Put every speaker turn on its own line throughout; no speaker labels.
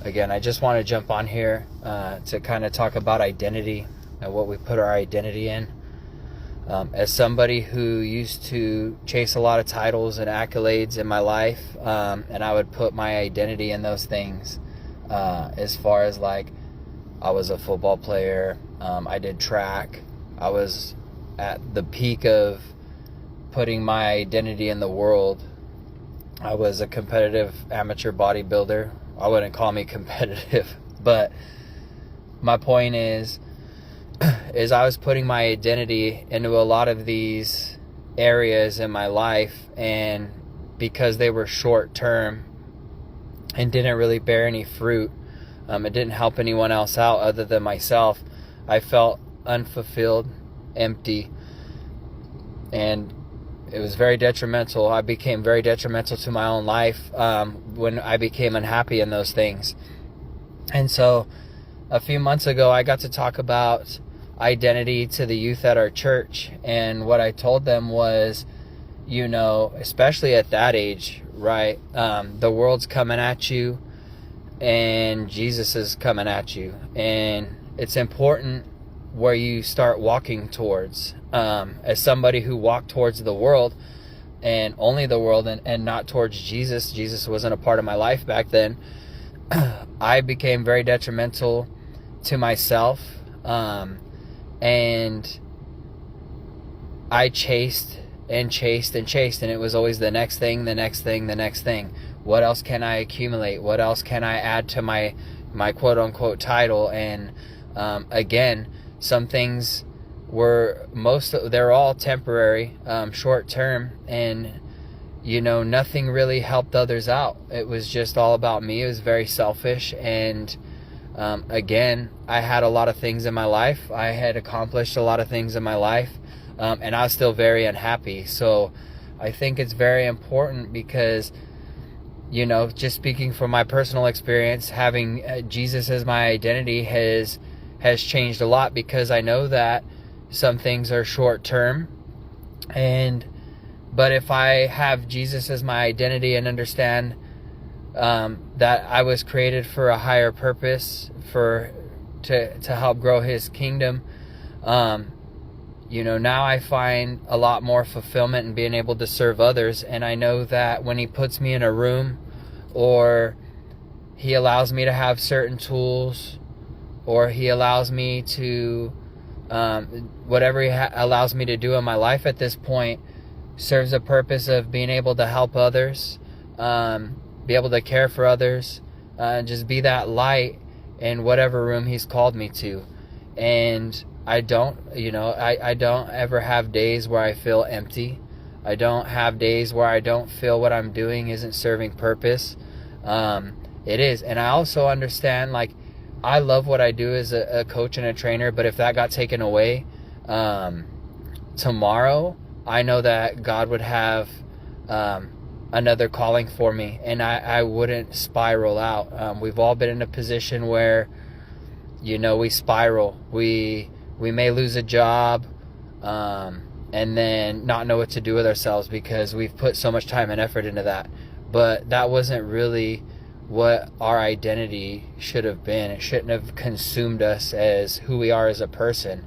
Again, I just want to jump on here to kind of talk about identity and what we put our identity in. As somebody who used to chase a lot of titles and accolades in my life, and I would put my identity in those things, as far as like I was a football player, I did track, I was at the peak of putting my identity in the world. I was a competitive amateur bodybuilder. I wouldn't call me competitive, but my point is I was putting my identity into a lot of these areas in my life, and because they were short term and didn't really bear any fruit, it didn't help anyone else out other than myself, I felt unfulfilled, empty, and it was very detrimental. I became very detrimental to my own life when I became unhappy in those things. And so a few months ago, I got to talk about identity to the youth at our church. And what I told them was, you know, especially at that age, right? The world's coming at you and Jesus is coming at you. And it's important where you start walking towards. As somebody who walked towards the world and only the world and not towards Jesus, Jesus wasn't a part of my life back then, I became very detrimental to myself. And I chased and chased and chased, and it was always the next thing, the next thing, the next thing. What else can I accumulate? What else can I add to my quote unquote title? And again, some things they're all temporary, short term, and you know, nothing really helped others out. It was just all about me. It was very selfish. And again, I had a lot of things in my life. I had accomplished a lot of things in my life, and I was still very unhappy. So I think it's very important because, you know, just speaking from my personal experience, having Jesus as my identity has changed a lot, because I know that some things are short term, but if I have Jesus as my identity and understand that I was created for a higher purpose, to help grow his kingdom, you know, now I find a lot more fulfillment in being able to serve others. And I know that when he puts me in a room, or he allows me to have certain tools, or he allows me to whatever he allows me to do in my life at this point serves a purpose of being able to help others, be able to care for others, just be that light in whatever room he's called me to. And I don't ever have days where I feel empty. I don't have days where I don't feel what I'm doing isn't serving purpose. It is. And I also understand, like, I love what I do as a coach and a trainer, but if that got taken away tomorrow, I know that God would have another calling for me, and I wouldn't spiral out. We've all been in a position where, you know, we spiral. We may lose a job and then not know what to do with ourselves because we've put so much time and effort into that. But that wasn't really what our identity should have been. It shouldn't have consumed us as who we are as a person.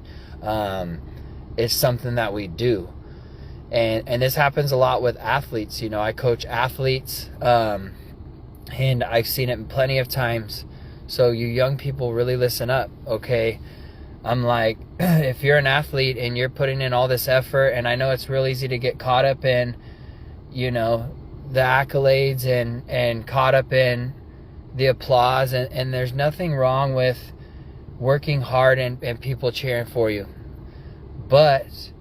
It's something that we do. And this happens a lot with athletes. You know, I coach athletes, and I've seen it plenty of times. So you young people, really listen up, okay? I'm like, if you're an athlete and you're putting in all this effort, and I know it's real easy to get caught up in, you know, the accolades and caught up in the applause, and there's nothing wrong with working hard and people cheering for you. But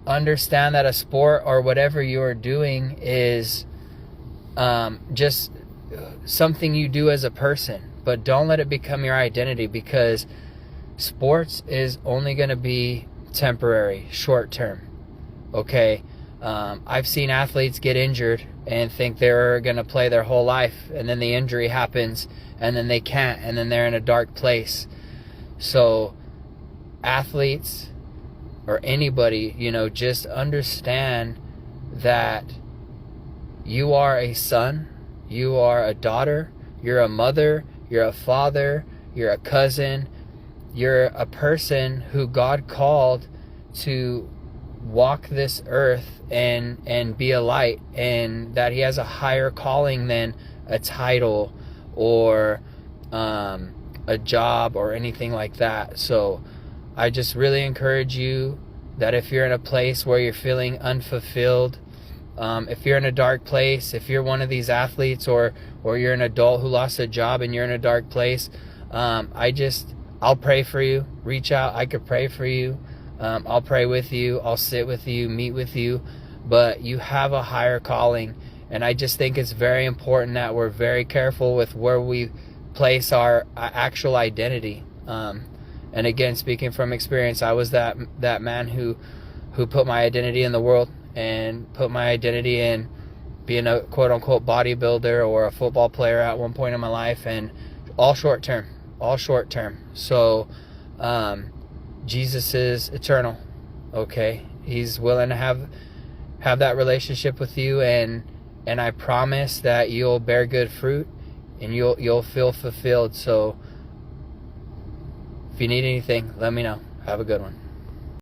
understand that a sport or whatever you are doing is just something you do as a person, but don't let it become your identity, because sports is only going to be temporary, short term. Okay. I've seen athletes get injured and think they're going to play their whole life, and then the injury happens and then they can't, and then they're in a dark place. So athletes or anybody, you know, just understand that you are a son, you are a daughter, You're a mother, you're a father, you're a cousin, you're a person who God called to walk this earth and be a light, and that he has a higher calling than a title or a job or anything like that. So I just really encourage you that if you're in a place where you're feeling unfulfilled, if you're in a dark place, if you're one of these athletes or you're an adult who lost a job and you're in a dark place, I'll pray for you. Reach out. I could pray for you. I'll pray with you. I'll sit with you, meet with you. But you have a higher calling. And I just think it's very important that we're very careful with where we place our actual identity. And again, speaking from experience, I was that man who put my identity in the world and put my identity in being a quote-unquote bodybuilder or a football player at one point in my life, and all short term. So Jesus is eternal, okay? He's willing to have that relationship with you, and I promise that you'll bear good fruit and you'll feel fulfilled. So if you need anything, let me know. Have a good one.